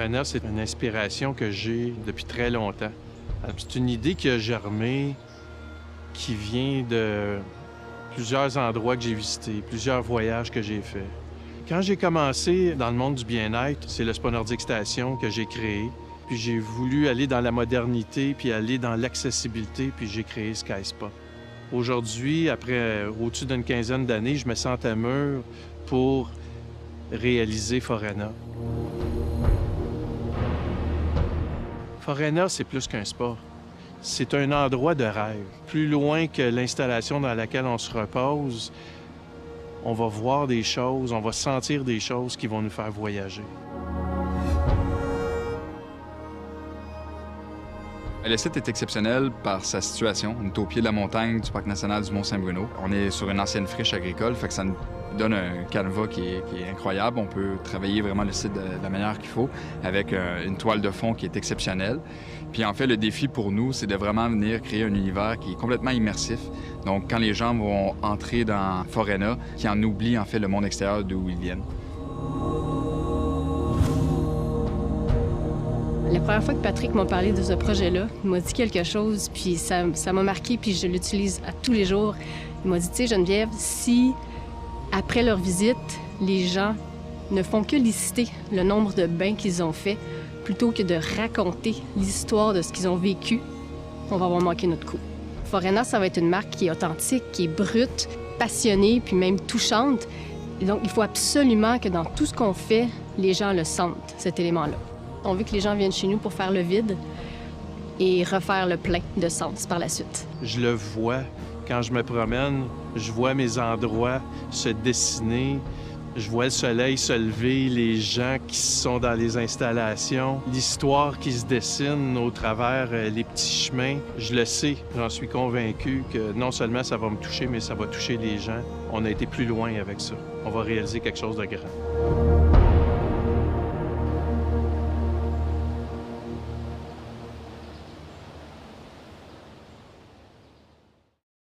Forena, c'est une inspiration que j'ai depuis très longtemps. C'est une idée qui a germé, qui vient de plusieurs endroits que j'ai visités, plusieurs voyages que j'ai faits. Quand j'ai commencé dans le monde du bien-être, c'est le Spa Nordique Station que j'ai créé. Puis j'ai voulu aller dans la modernité, puis aller dans l'accessibilité, puis j'ai créé Sky Spa. Aujourd'hui, après au-dessus d'une quinzaine d'années, je me sens à mûr pour réaliser Forena. Forena, c'est plus qu'un spa. C'est un endroit de rêve. Plus loin que l'installation dans laquelle on se repose, on va voir des choses, on va sentir des choses qui vont nous faire voyager. Le site est exceptionnel par sa situation. On est au pied de la montagne du Parc national du Mont-Saint-Bruno. On est sur une ancienne friche agricole, fait que ça nous donne un canevas qui est incroyable. On peut travailler vraiment le site de la manière qu'il faut, avec une toile de fond qui est exceptionnelle. Puis en fait, le défi pour nous, c'est de vraiment venir créer un univers qui est complètement immersif. Donc quand les gens vont entrer dans Forena, qui en oublient en fait le monde extérieur d'où ils viennent. La première fois que Patrick m'a parlé de ce projet-là, il m'a dit quelque chose, puis ça m'a marqué, puis je l'utilise à tous les jours. Il m'a dit, tu sais, Geneviève, si, après leur visite, les gens ne font que lister le nombre de bains qu'ils ont fait, plutôt que de raconter l'histoire de ce qu'ils ont vécu, on va avoir manqué notre coup. Forena, ça va être une marque qui est authentique, qui est brute, passionnée, puis même touchante. Et donc, il faut absolument que dans tout ce qu'on fait, les gens le sentent, cet élément-là. On veut que les gens viennent chez nous pour faire le vide et refaire le plein de sens par la suite. Je le vois quand je me promène, je vois mes endroits se dessiner, je vois le soleil se lever, les gens qui sont dans les installations, l'histoire qui se dessine au travers les petits chemins. Je le sais, j'en suis convaincu que non seulement ça va me toucher, mais ça va toucher les gens. On a été plus loin avec ça. On va réaliser quelque chose de grand.